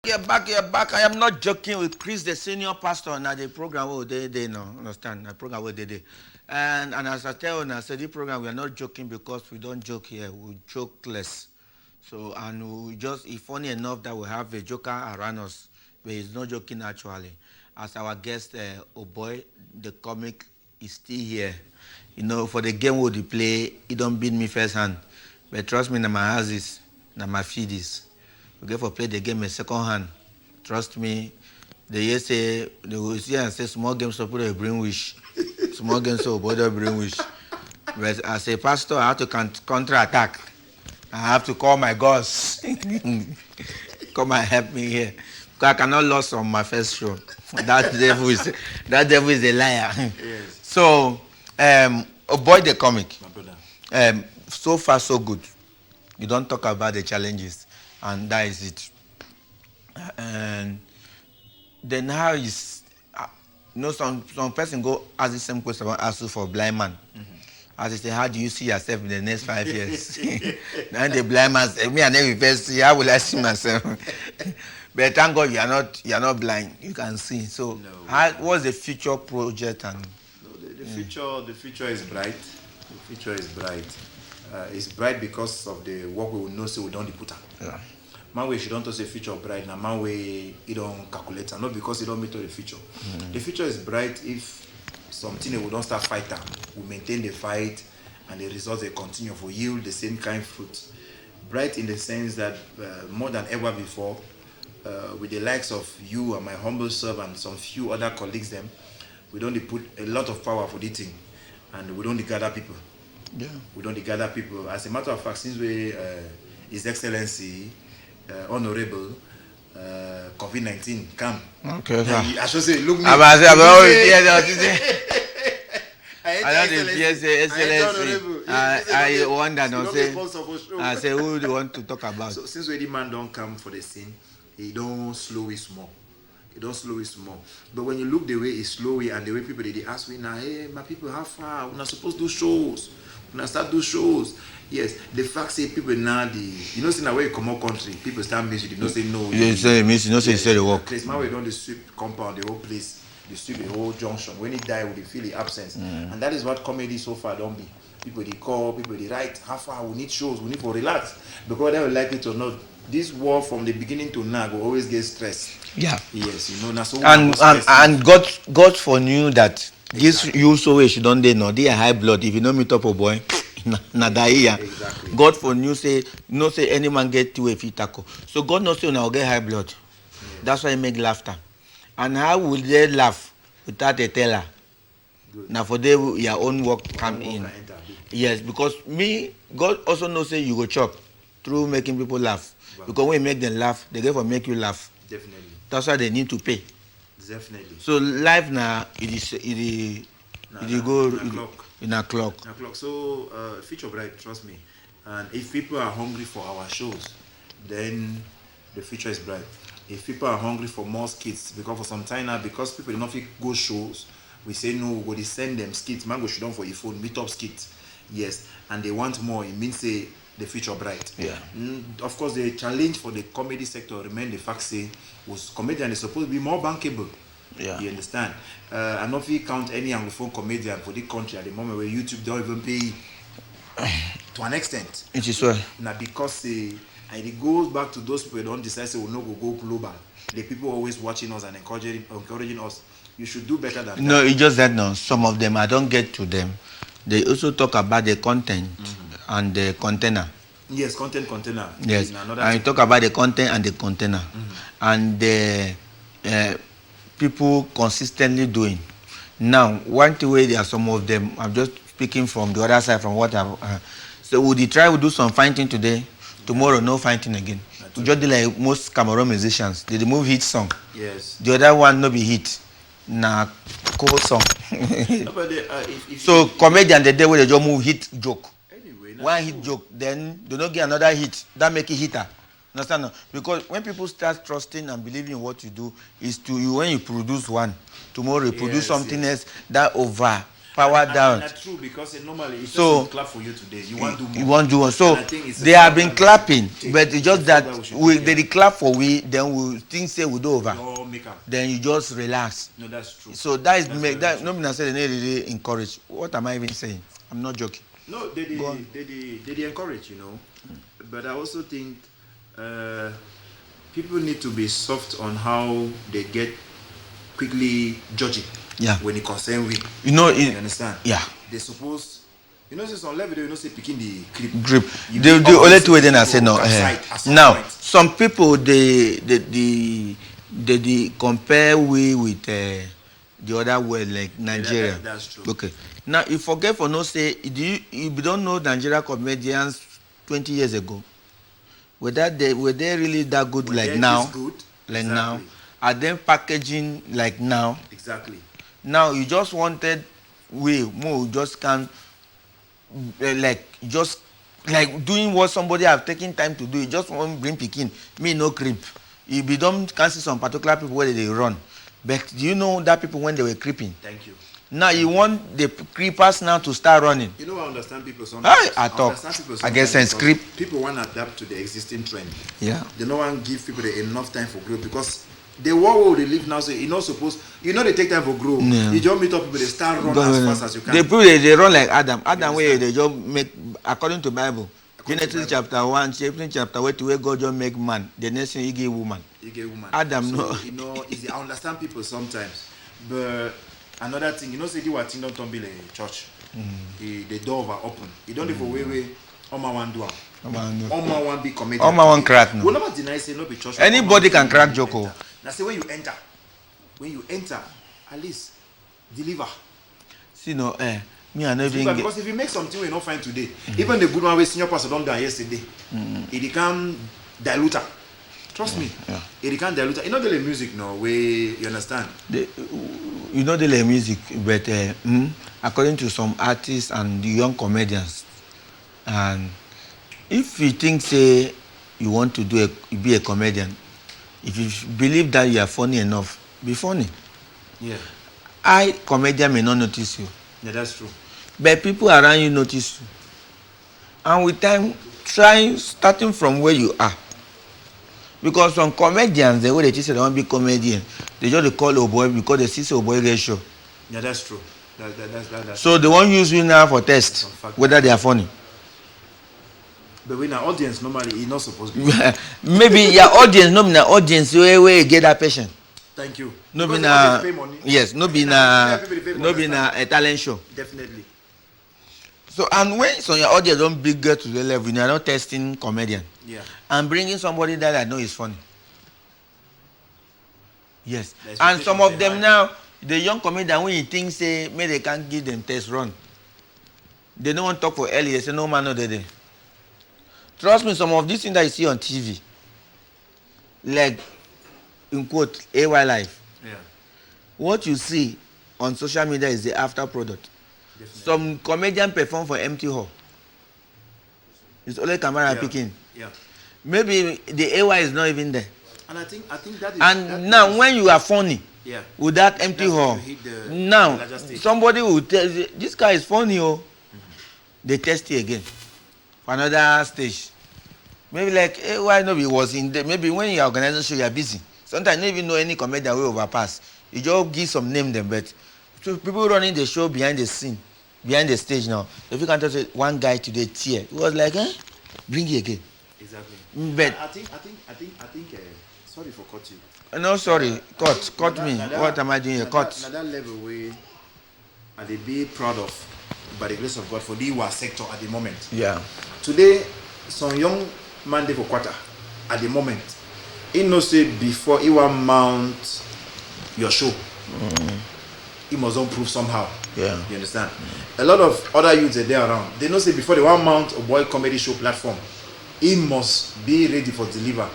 You're back. I am not joking with Chris, the senior pastor, now the program they no understand. The program they. And as I tell you, I said the program we are not joking because we don't joke here. We joke less. So and we just it's funny enough that we have a joker around us, but he's not joking actually. As our guest, Oboy Da Comic is still here. You know, for the game we play, he don't beat me first hand. But trust me, na my houses, na my feedies. We get for play the game in second hand. Trust me. They say they will see and say small games support bring wish. Small games so bother bring wish. But as a pastor, I have to counter attack. I have to call my gods. Come and help me here. Because I cannot lose on my first show. That devil is a liar. Yes. So Oboy Da Comic. My brother. So far so good. You don't talk about the challenges, and that is it. And then how is some person go ask the same question about ask you for blind man. As they say, how do you see yourself in the next 5 years? Then the blind man say, me I never first see, how will I see myself? But thank God you are not blind. You can see. So what's the future project and The future is bright. The future is bright. It's bright because of the work we will know so we don't put on. yeah. Man way she don't say future bright now man way you don't calculate and not because you don't meet the future. The future is bright if something we don't start fighting. We maintain the fight and the results they continue for yield the same kind of fruit. Bright in the sense that more than ever before, with the likes of you and my humble self and some few other colleagues them, we don't put a lot of power for the thing and we don't gather people. Yeah. We don't gather people. As a matter of fact, since we His Excellency Honorable COVID-19 come. Okay. I should say, look me. I wonder no say. I say who do you want to talk about? So since the man don't come for the scene, he don't slow it small. He don't slow it small. But when you look the way he slow it and the way people they ask me now, hey my people, how far? We're not supposed to do shows. We're not start do shows. Yes, the fact say people now see now where you come out country, people start miss you, they don't say no. You say miss, you don't say say the work. Place man we don't sweep compound, the whole place, they sweep the whole junction. When he die, we feel the absence. And that is what comedy so far don't be. People they call, people they write, how far we need shows, we need to relax. Because whether we like it or not, this war from the beginning to now will always get stressed. Yeah. Yes, now so and God for knew that this you so way she don't they know they are high blood. If you don't meet up a boy, na die. Exactly. God for knew say no say any man get to a fit tackle. So God knows say now get high blood. Yeah. That's why he make laughter. And how will they laugh without a teller? Good. Now for them your own work come in. Yes, because me God also knows say you go chop through making people laugh. Wow. Because when you make them laugh, they get for make you laugh. Definitely. That's why they need to pay. Definitely. So life now it go in a clock. So future bright, trust me. And if people are hungry for our shows, then the future is bright. If people are hungry for more skits, because for some time now, because people do not go shows, we say no, we go send them skits. Man go shoot down for your phone, meet up skits. Yes, and they want more. It means say the future bright. Yeah. Of course, the challenge for the comedy sector remain the fact say was comedian is supposed to be more bankable. Yeah. You understand? I'm not if you count any Anglophone comedian for the country at the moment where YouTube don't even pay to an extent. It is well. Now because and it goes back to those people who don't decide say we'll not go global. The people always watching us and encouraging us. You should do better than that. No, it's just that no. Some of them I don't get to them. They also talk about the content and the container. Yes, container. Yes, and you talk about the content and the container, and the people consistently doing. Now, one way there are some of them. I'm just speaking from the other side from what I've. So would you try to do some fighting today? Tomorrow, no fighting again. We just do like most Cameroon musicians. They move hit song. Yes. The other one no be hit. Na cool song. No, but so comedian the day where they just move hit joke. Anyway, one hit joke, then they don't get another hit. That make it hitter. Understand? No? Because when people start trusting and believing in what you do, is to you when you produce one, tomorrow you produce something else that over. power down. That's true, because normally it's So just clap for you today. You want to do more. You want to do one. So And I think it's they have been clapping, but it's just that we they clap for we, then we think say we do over. make up. Then you just relax. No, that's true. So that is that. No, I say they really encourage. What am I even saying? I'm not joking. No, they encourage, But I also think people need to be soft on how they get quickly judging. Yeah. When it concerns we. You understand? Yeah. They suppose. Say on level, say picking the grip. The only two way then I say no. Now some people they compare we with the other world like Nigeria. Yeah, that's true. Okay. Now you forget for no say you don't know Nigeria comedians 20 years ago. Were they really that good like now? Good? Like exactly. now? Are they packaging like now? Exactly. Now you just wanted more just can just doing what somebody have taken time to do. You just want to bring pikin. Me no creep. You be don't can see some particular people where they run. But do you know that people when they were creeping? Thank you. Now you want the creepers now to start running. I understand people sometimes. I talk. I guess sense creep. People want to adapt to the existing trend. Yeah. They don't want to give people enough time for growth because the world they live now, so you're not supposed. They take time for growth. Yeah. You just meet up people, they start run as fast as you can. The people they run like Adam. Adam where they just make according to Bible. Genesis chapter 1, chapter 2, where God just make man. The next thing he gave woman. Adam so, I understand people sometimes, but another thing, say the what don't be like church. The door over open. You don't live away. Oma one do. Oma one be committed. Oma one crack no. We never deny say no be church. Anybody can crack Joko. Now say when you enter, at least deliver. See no me I never even because if you make something we not find today, even the good one we senior pastor don't die yesterday, it become diluter. Trust me. Yeah. It become diluter. You know the music no way you understand. You know the music, but according to some artists and the young comedians, and if you think say you want to be a comedian, if you believe that you are funny enough, be funny. Yeah. Comedian may not notice you. Yeah, that's true. But people around you notice you. And with time, starting from where you are. Because some comedians, the way they say they want to be comedian, they just call Oboy because they see Oboy ratio. Yeah, that's true. That's so they won't use you now for test whether they are funny. But when our audience normally is not supposed to be. Maybe your audience, no be na audience where you get that patient. Thank you. No be na yes, no be na a talent show. Definitely. So and when so your audience don't get to the level, you are not testing comedian. Yeah. And bringing somebody that I know is funny. Yes. And some of them now, the young comedian when you think say maybe they can't give them test run. They don't want to talk for early. They say no man no they. Trust me, some of these things that you see on TV, like in quote AY life. Yeah. What you see on social media is the after product. Definitely. Some comedian perform for empty hall. It's only camera picking. Yeah. Maybe the AY is not even there. And I think that is. And now when you are funny, yeah, with that empty hall, now somebody will tell you, this guy is funny, oh. They test you again for another stage. Maybe like why nobody was in there. Maybe when you are organizing show, you are busy. Sometimes you don't even know any comedian will overpass. You just give some name them, but so people running the show behind the scene, behind the stage now. If you can tell one guy today tear, he was like, bring it again. Exactly. But I think. Sorry for cut you. No, sorry, cut me. What am I doing here? Cut. At that level where I they be proud of, by the grace of God, for the war sector at the moment. Yeah. Today, some young man dey for quarter at the moment. He no say before he want mount your show. He must improve somehow. Yeah. You understand? A lot of other youths are there around. They know say before they want mount a boy comedy show platform, he must be ready for deliver.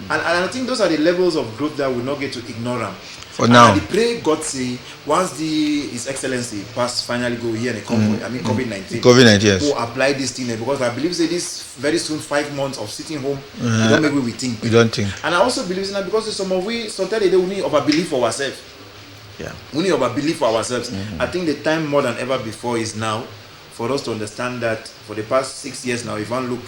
And I think those are the levels of growth that we not get to ignore them. For now. I pray God say once His Excellency pass finally go here in COVID-19. COVID-19, yes. Who apply this thing because I believe say this very soon 5 months of sitting home, we don't make what we think. We don't think. And I also believe in that because some of we sometimes they will need over belief for ourselves. Yeah. We need to believe for ourselves. I think the time more than ever before is now for us to understand that for the past 6 years now, if I look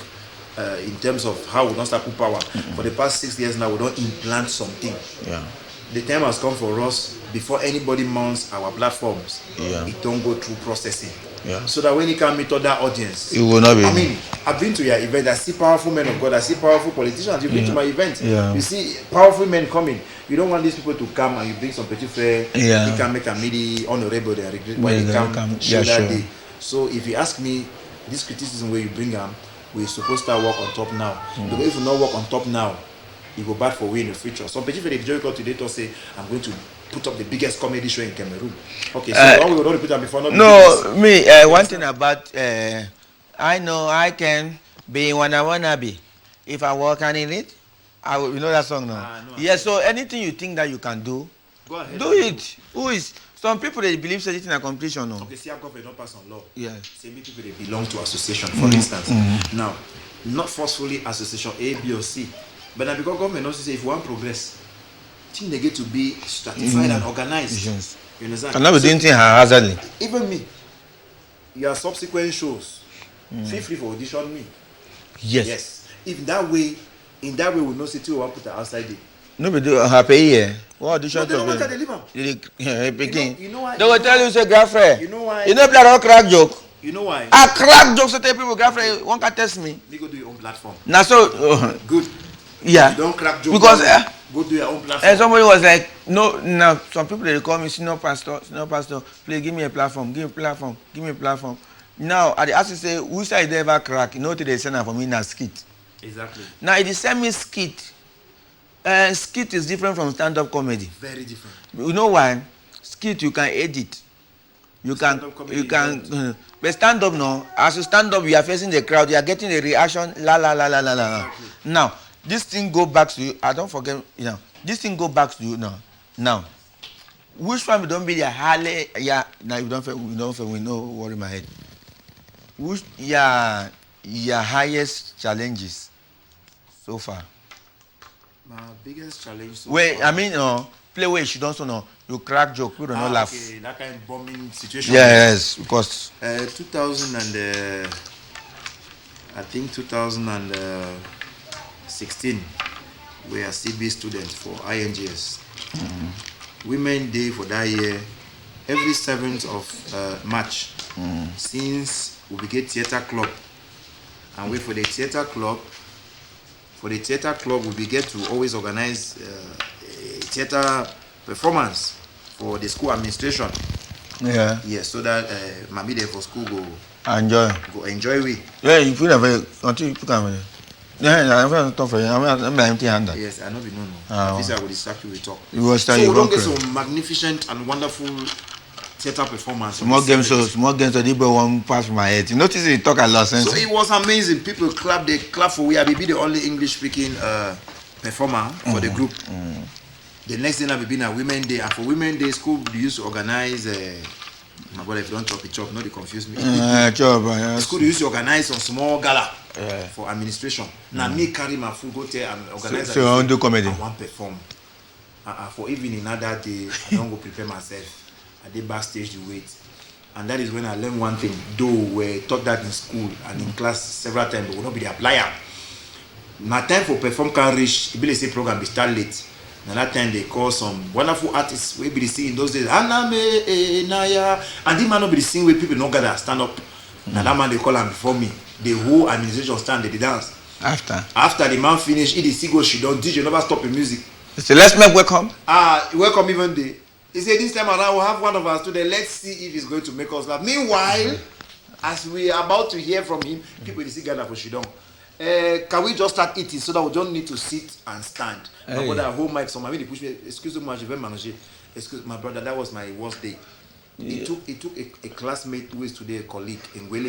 in terms of how we don't start put power, for the past 6 years now, we don't implant something. Yeah. The time has come for us before anybody mounts our platforms. Yeah. It don't go through processing. Yeah. So that when you can meet other audience, it will not be. I mean, I've been to your event. I see powerful men of God. I see powerful politicians. You've been to my event. Yeah. You see powerful men coming. You don't want these people to come and you bring some petit frere. Yeah. They can make a midi honorable. They regret why they come show that day. So if you ask me, this criticism where you bring them, we're supposed to work on top now. Because if we not work on top now, it go bad for we in the future. Some petit frere joke today to say, I'm going to put up the biggest comedy show in Cameroon. Okay, so we already put that before. One thing about I know I can be when I wanna be. If I work on it, I will. You know that song now. No, yes. So anything you think that you can do, go ahead. Do it. Who is? Some people they believe certain a competition. No. Okay, see, our government don't pass on law. Yeah. Say me people they belong to association, for instance. Now, not forcefully association A, B, or C, but now because government also say if one progress. They get to be stratified and organized. Yes. You understand? Cannot be doing things haphazardly. Even me, your subsequent shows, feel free for audition me. Yes. Yes. In that way, we know city will put outside there. No, be do happy here. What audition? No, they don't want to live. You know why? They will tell you say girlfriend. You know why? You know play a crack joke. You know why? I crack jokes to tell people girlfriend. One can test me. Me go do your own platform. Now so good. Yeah. You don't crack jokes. Because go do your own platform. And somebody was like, no, now some people they call me senior pastor, please give me a platform, give me a platform. Now at the ask you say, which side they ever crack? You know what they send for me now skit. Exactly. Now it is send me skit. Skit is different from stand-up comedy. Very different. You know why? Skit you can edit. You can but stand up now, as you stand up, you are facing the crowd, you are getting a reaction, la. Exactly. Now, this thing go back to you. I don't forget, this thing go back to you now. Now, which one don't be the highly, now you don't feel, we know worry my head. Which, your highest challenges so far? My biggest challenge so far. Play where you don't know. You crack joke, you don't laugh. Okay, that kind of bombing situation. Yes, because 2016, we are CB students for INGS. Women Day for that year, every 7th of March, since we begin theater club, and wait for the theater club. For the theater club, we begin to always organize theater performance for the school administration. Yeah. Yes, so that maybe there for school go enjoy we. Yeah, you feel that until you put on. Yeah, I'm going to talk for you. I'm empty-handed. Yes, I know we know. This I will distract you with talk. So we don't get some magnificent and wonderful theater performance. Small games, so they one pass my head. You notice you talk a lot. So it was amazing. People clap. They clap for we. I be the only English-speaking performer for the group. The next thing I will be a Women Day, and for Women Day, school used to organize. My brother, if you don't chop, not to confuse me. School used to organize some small gala for administration. Now me carry my food, go there and organize. So I do comedy. I want perform. For even another day, I don't go prepare myself. I did backstage to wait, and that is when I learned one thing. Though we taught that in school and in class several times, but will not be the applier. My time for perform can reach. It be the same program. Be start late. Now that time they call some wonderful artists we be the sing in those days. Naya, and this man not be the sing where people not gather stand up. Now that man they call him before me. The whole administration stand they dance. After the man finish, he the single she don't DJ never stop the music. So let's make welcome. Welcome even day. He said this time around we'll have one of our students. Let's see if he's going to make us laugh. Meanwhile, as we are about to hear from him, people they see gather for Shidong. Can we just start eating so that we don't need to sit and stand? My brother hold mic, so they push me. Excuse me, je vais manger. Excuse my brother, that was my worst day. It took a classmate who is today a colleague in Wele,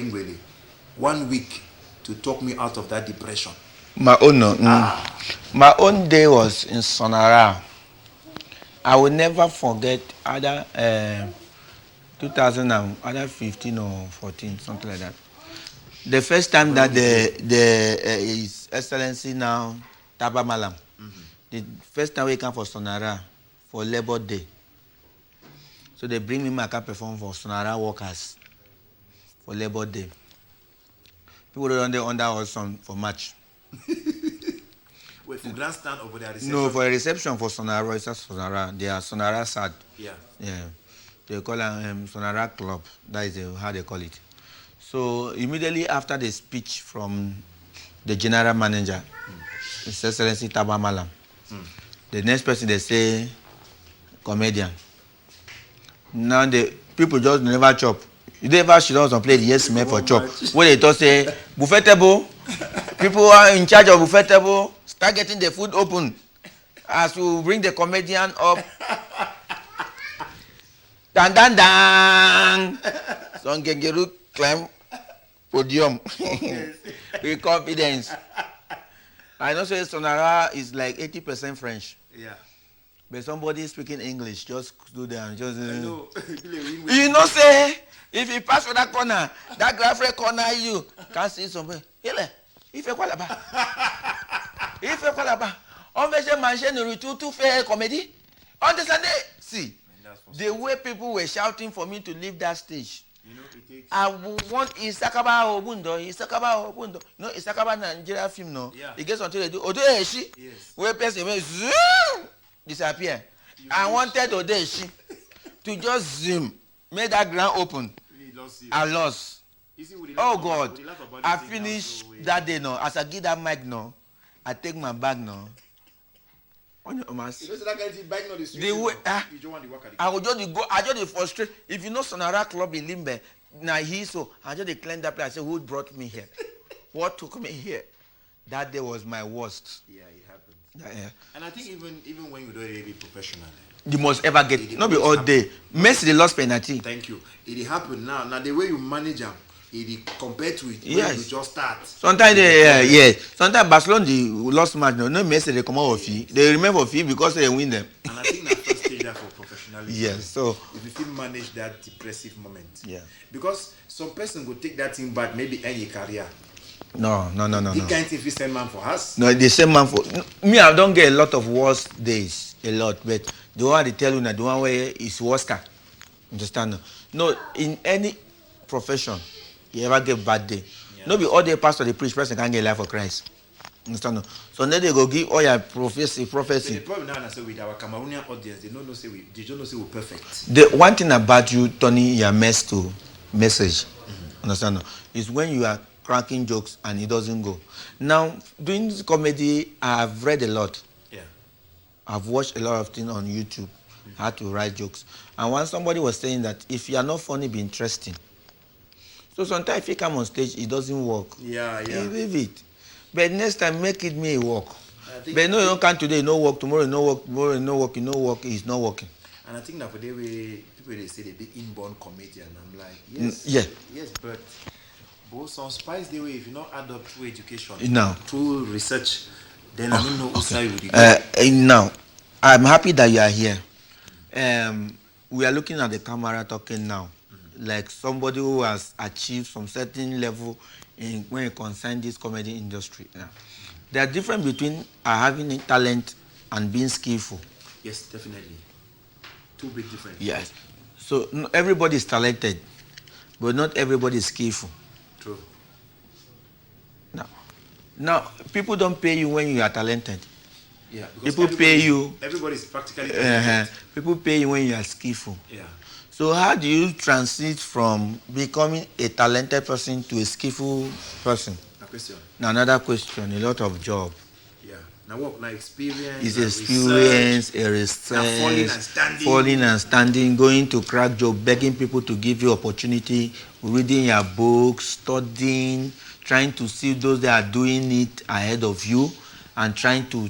1 week to talk me out of that depression. My own day was in Sonara. I will never forget either 2015 or 14, something like that. The first time that His Excellency now, Taba Malam, the first time we came for Sonara for Labor Day, So they bring me my car perform for Sonara workers for Labor Day. People don't under us for March. Wait, for grandstand or for their reception? No, for a reception for Sonara. It's just Sonara. They are Sonara sad. Yeah. Yeah. They call it Sonara Club. That is how they call it. So immediately after the speech from the general manager, His Excellency Taba Malam, the next person they say comedian. Now the people just never chop. You never should also play the yes man for chop. When they talk say buffet table, people who are in charge of buffet table start getting the food open as we bring the comedian up. Dan dan dan. Son Gengeru climb podium with confidence. I know say Sonara is like 80% French. Yeah. But somebody speaking English just do that and just. I know. You know say if you pass for that corner, that graphic corner you can't see somewhere. Hele, if you call about. If you call about. On va manger nourriture tout faire comédie. Understand? See, the way people were shouting for me to leave that stage. You know, it takes... I want Isakaba Obundo, Isakaba Obundo. You know, Isakaba Nigeria film, no? Yeah. It gets until they do Odeshi. Yes. Where person will zoom, disappear. I wanted Odeshi to just zoom, make that ground open. I lost. Oh God. I finished that day, no. As I get that mic, no. I take my bag, no. On your mask. You know, so that guy bag not the way, you don't want the work at the I will just go, I just frustrate. If you know Sonara Club in Limbe, now he so I just clean that place. I say, who brought me here? What took me here? That day was my worst. Yeah, it happened. Yeah. And I think even when you don't really be professional, you must ever get not be all day. Messi the lost penalty. Thank you. It happened now. Now the way you manage them, it compared to it when yes. you just start. Sometimes they yes. Sometimes Barcelona the lost match. No Messi they come out of fee. They remember fee because they win them. And I think that first stage that for professionalism. Yes. So if you still manage that depressive moment. Yeah. Because some person will take that thing back, maybe end your career. No. The kind of thing same man for us. No, the same man for me. I don't get a lot of worst days, a lot, but the one they tell you that the one where is worst. Understand? No, in any profession, you ever get bad day. Yeah. No, be all the pastor, the preach person can get life for Christ. Understand? So then they go give all your prophecy. So the problem now is with our Cameroonian audience, they don't know say we're perfect. The one thing about you turning your mess to message, understand? Is when you are cracking jokes and it doesn't go. Now, doing this comedy, I've read a lot. Yeah. I've watched a lot of things on YouTube, how to write jokes. And once somebody was saying that if you are not funny, be interesting. So sometimes if you come on stage, it doesn't work. Yeah. You leave it. But next time, make it me work. But no, you don't come today, no work, tomorrow, no work, tomorrow, no work, no work, it's not working. And I think that for the way people they say they be inborn comedian, I'm like, yes, but some spice the way if you not add up through education, through research, then I don't know who side would you now, I'm happy that you are here. We are looking at the camera talking now, like somebody who has achieved some certain level when it concerns this comedy industry. Yeah. There are difference between having talent and being skillful. Yes, definitely. Two big differences. Yes. So everybody is talented, but not everybody is skillful. True. Now, people don't pay you when you are talented. Yeah. People pay you. Everybody is practically talented. People pay you when you are skillful. Yeah. So how do you transit from becoming a talented person to a skillful person? A question. Now another question. A lot of job. Yeah. Now what? Now experience. It's experience, a research, falling and standing, going to crack job, begging people to give you opportunity, reading your books, studying, trying to see those that are doing it ahead of you, and trying to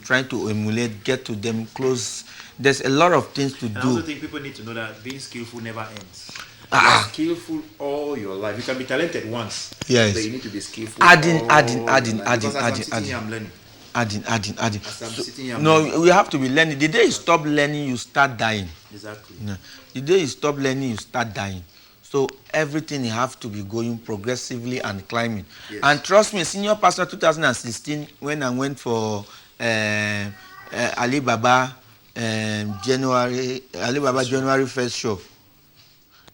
emulate, get to them close. There's a lot of things to do. I also think people need to know that being skillful never ends. You are skillful all your life. You can be talented once. Yes. But you need to be skillful. Adding. No, we have to be learning. The day you stop learning, you start dying. Exactly. No. The day you stop learning, you start dying. So everything you have to be going progressively and climbing. Yes. And trust me, senior pastor 2016, when I went for Alibaba January 1st show,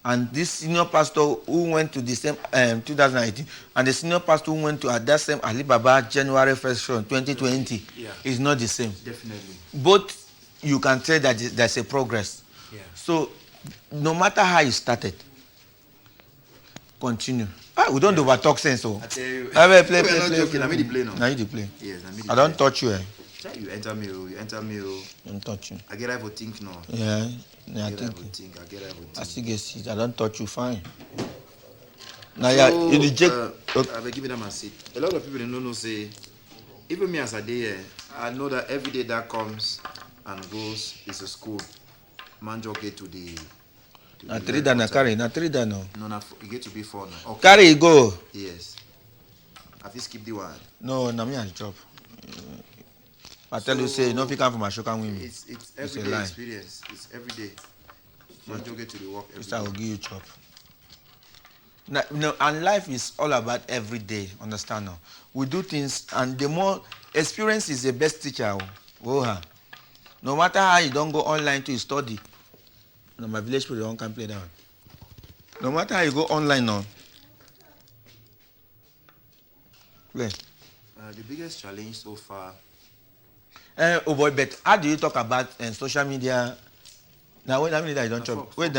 and this senior pastor who went to the same 2018, and the senior pastor who went to at that same Alibaba January 1st show 2020 is not the same. Definitely. Both you can tell that there's a progress. Yeah. So no matter how you started, continue. We don't over talk sense. So I tell you. play. I made the play now. Now you the play. Yes, I made the I don't touch you. You enter me. Don't touch you. I get I would think now. Yeah, I I get think. I would think. I still get seat. I don't touch you fine. Now So, you reject. I will give them a seat. A lot of people don't know say, even me as a day here, I know that every day that comes and goes is a school. Man just get to the. Na 3 da na carry. Na 3 da no. No, you get to be 4 now. Okay. Carry it go. Yes. Have you skipped the one? No, na me as job. I tell you say, you know if you come from Ashoka with me. It's everyday experience. It's every day. Man just get to the work every day. I will give you chop. Now, and life is all about every day. Understand now? We do things, and the more experience is the best teacher. No matter how you don't go online to study. No, my village people don't can play that one. No matter how you go online now. Play. The biggest challenge so far. Oh boy, but how do you talk about social media? Now wait a minute, you don't chop. Wait,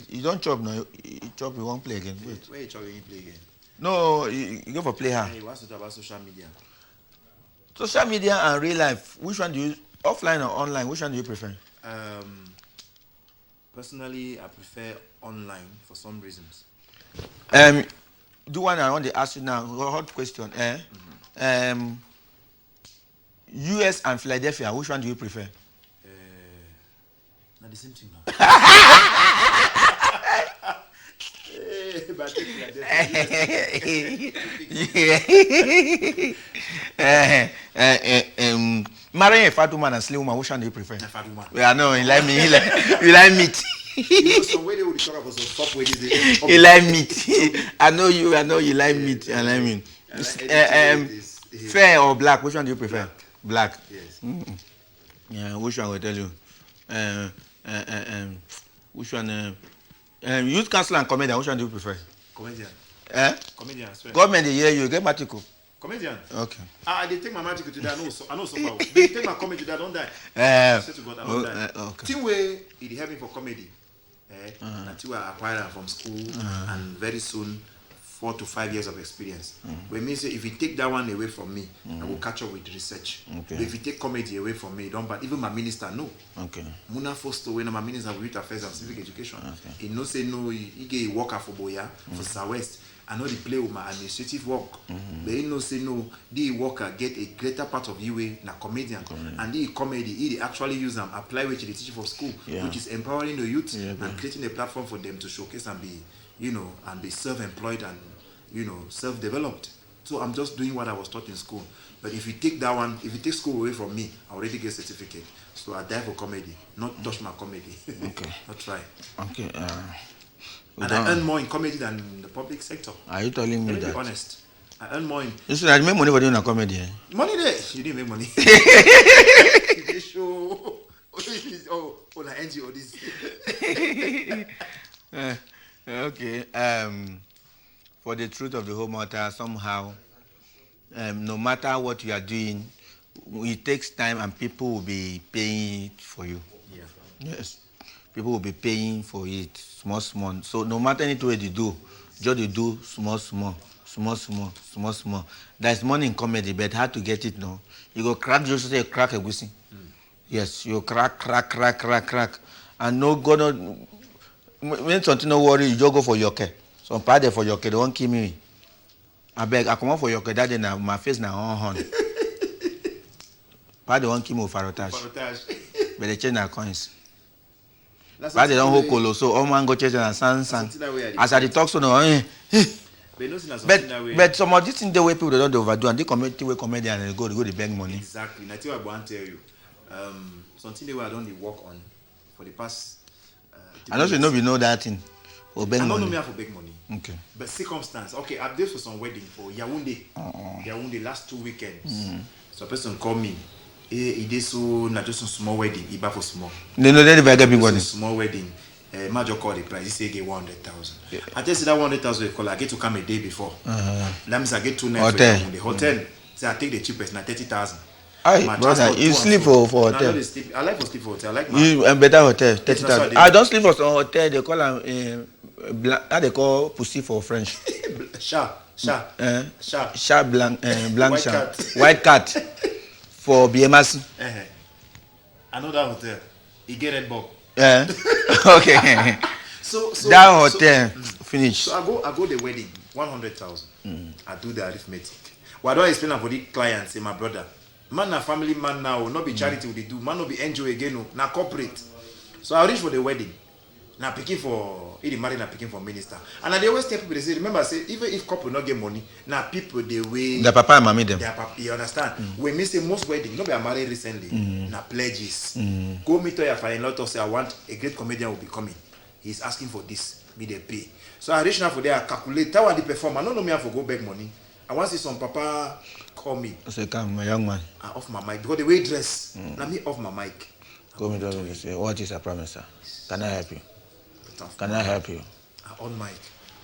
you don't chop now. You chop, you won't play again. Wait. Where you chop, you play again? No, you go for play hard. Hey, what's it about social media? Social media and real life, which one do you, offline or online, which one do you prefer? Personally, I prefer online for some reasons. The one I want to ask you now, hot question. US and Philadelphia, which one do you prefer? Not the same thing now. But marrying a fat woman and slim woman, which one do you prefer? A fat woman. Yeah, no, you like me. You like meat. You know, some way they would talk about some fuck with this. You like meat. I know you like meat. I like meat. Fair or black? Which one do you prefer? Black. Yes. Yeah, which one will tell you? Which one? Youth council and comedian. Which one do you prefer? Comedian. Comedian. Government they hear you. Get matico. Comedian. Okay. They take my magic today. I know so far. They take my comedy today. I don't die. I swear to God, I don't die. Okay. Team way it help me for comedy. Until I acquire from school and very soon 4 to 5 years of experience. When me say if you take that one away from me, I will catch up with research. Okay. But if you take comedy away from me, don't. But even my minister no. Okay. Muna Foster when my minister of youth affairs and civic education. Okay. He no say no. He get a worker for Boya for Southwest. I know the play with my administrative work. But he no say no. The worker get a greater part of you na comedian. And the comedy he actually use them apply which they teach for school, which is empowering the youth and creating a platform for them to showcase and be, and be self-employed and, self-developed. So I'm just doing what I was taught in school. But if you take that one, if you take school away from me, I already get a certificate. So I die for comedy, not touch my comedy. Okay. Not try. Okay. And I earn more in comedy than in the public sector. Are you telling me Let me that? be honest. I earn more in... You said I make money for doing a comedy. Eh? Money there. You didn't make money. They show... na NGO this. Okay. For the truth of the whole matter, somehow, no matter what you are doing, it takes time and people will be paying for you. Yeah. Yes. People will be paying for it, small. So no matter anything you do, just you do small. There's money in comedy, but how to get it now? You go crack, just say crack a goosey. Yes, you crack. And no gonna when something no worry, you just go for your care. Some part there for your care, they won't kill me. I beg, I come out for your care that day now, my face now on. Part they won't kill me with farotage. But they change their coins. But they don't hold colo, so all man go church and sang. As I talk so no, but some of these things the way people don't overdo and they community way comedian and go to beg money. Exactly. That's what I want to tell you. Something that I don't work on for the past. I don't know that thing. For beg money. I don't know me for beg money. Okay. But circumstance. Okay, I've done for some wedding for Yaoundé. Yaoundé last 2 weekends. So a person called me. He did so not just a small wedding. He bought for small. They know they never get big money. Small wedding. Major call the price. He say get 100,000. I just say that 100,000 call. I get to come a day before. That means I get 2 nights in the hotel. So I take the cheapest, now 30,000. Aye, brother, you sleep for hotel. No, I like to sleep for hotel. I like you better hotel, 30,000. I don't sleep for some hotel. They call them how they call pussy for French. Chat blanc, white cat for BMS. I know that hotel. You get Red Bull. Okay. So that hotel finish. So I go the wedding 100,000. I do the arithmetic. Well, I don't explain for the client. Say my brother, man, a family man now, not be charity they do. Man, not be NGO again, now corporate. So I reach for the wedding. Now picking for married, now picking for minister. And I always tell people, they say, remember, say even if couple not get money, now people they way the papa and mommy them. You understand? When me say most wedding, not be married recently, now pledges. Go meet your father-in-law to say I want a great comedian will be coming. He's asking for this, me they pay. So I reach now for there, I calculate how they perform. I don't know me have to go beg money. I want to see some papa call me. I say, come, my young man. I off my mic because the way dress. Let me off my mic. Go me to say, what is a promise, sir? Can I help you? Can I help you? On mic.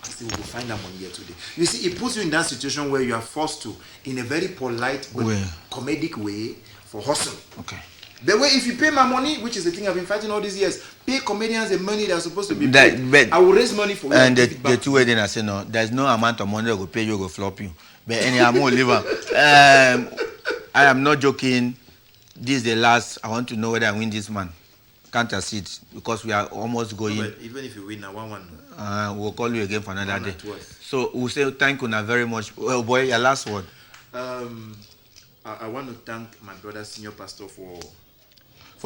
I still will find that money here today. You see, it puts you in that situation where you are forced to, in a very polite but comedic way, for hustle. Okay. The way if you pay my money, which is the thing I've been fighting all these years, pay comedians the money they're supposed to be paid. I will raise money for you. And the two way then I say no, there's no amount of money that will pay you, will flop you. But anyhow, I'm gonna leave I am not joking. This is the last. I want to know whether I win this man. Can't accede because we are almost going. No, even if you win, 1-1. We'll call you again for another day. So we'll say thank you now very much. Well, boy, your last word. I want to thank my brother, senior pastor, for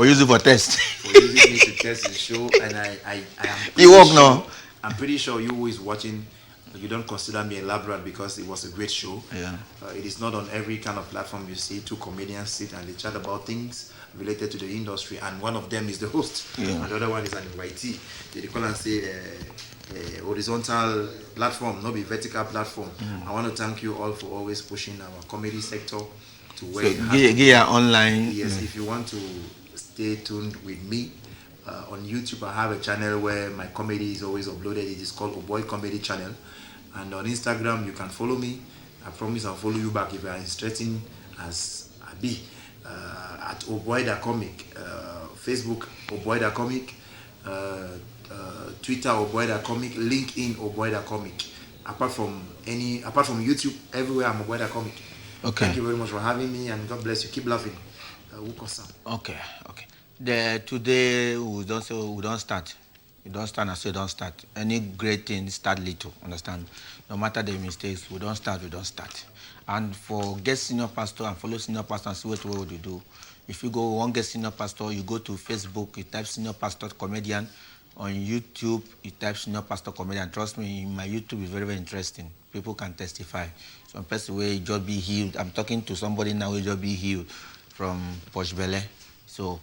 using for test. For using me to test the show, and I am. You work now. I'm pretty sure you who is watching, you don't consider me elaborate because it was a great show. Yeah. It is not on every kind of platform you see two comedians sit and they chat about things related to the industry, and one of them is the host, and the other one is an YT. They call and say horizontal platform, not be vertical platform. I want to thank you all for always pushing our comedy sector to where get online. Yes, if you want to stay tuned with me on YouTube, I have a channel where my comedy is always uploaded. It is called Oboy Comedy Channel, and on Instagram you can follow me. I promise I'll follow you back if you are interested as I be. At Oboy Da Comic, Facebook Oboy Da Comic, Twitter Oboy Da Comic, LinkedIn Oboy Da Comic. Apart from YouTube, everywhere I'm Oboy Da Comic. Okay. Thank you very much for having me, and God bless you. Keep laughing. Okay. Today we don't say we don't start. You don't start and say don't start. Any great thing start little. Understand? No matter the mistakes, we don't start. And for get senior pastor and follow senior pastor and see what would you do. If you go one get senior pastor, you go to Facebook, you type senior pastor comedian. On YouTube, you type senior pastor comedian. Trust me, my YouTube is very, very interesting. People can testify. Some person will just be healed. I'm talking to somebody now who just be healed from Posh Bele. So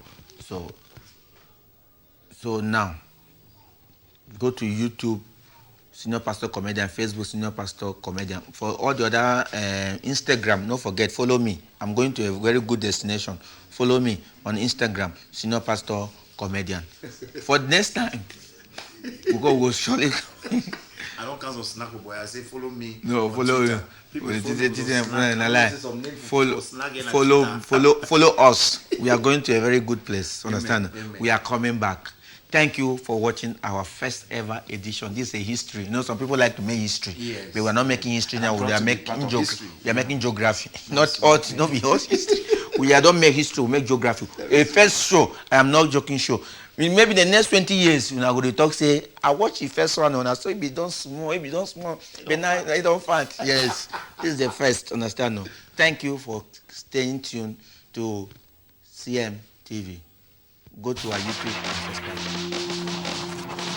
now, go to YouTube, Senior Pastor Comedian, Facebook, Senior Pastor Comedian. For all the other Instagram, don't forget, follow me. I'm going to a very good destination. Follow me on Instagram, Senior Pastor Comedian. For the next time, we'll surely... I don't cancel snack boy. I say follow me. No, follow you. Follow us. We are going to a very good place. Understand? Amen. We are coming back. Thank you for watching our first ever edition. This is a history. You know, some people like to make history. Yes. But we are not making history now. We are making geography. We are making geography. Not be history. We are don't make history. We make geography. A first show. I am not joking show. Maybe the next 20 years, when I go to talk, say, I watch the first one, and I saw it be done small, but now I don't find. Yes, this is the first, understand? No? Thank you for staying tuned to CMTV. Go to our YouTube and subscribe.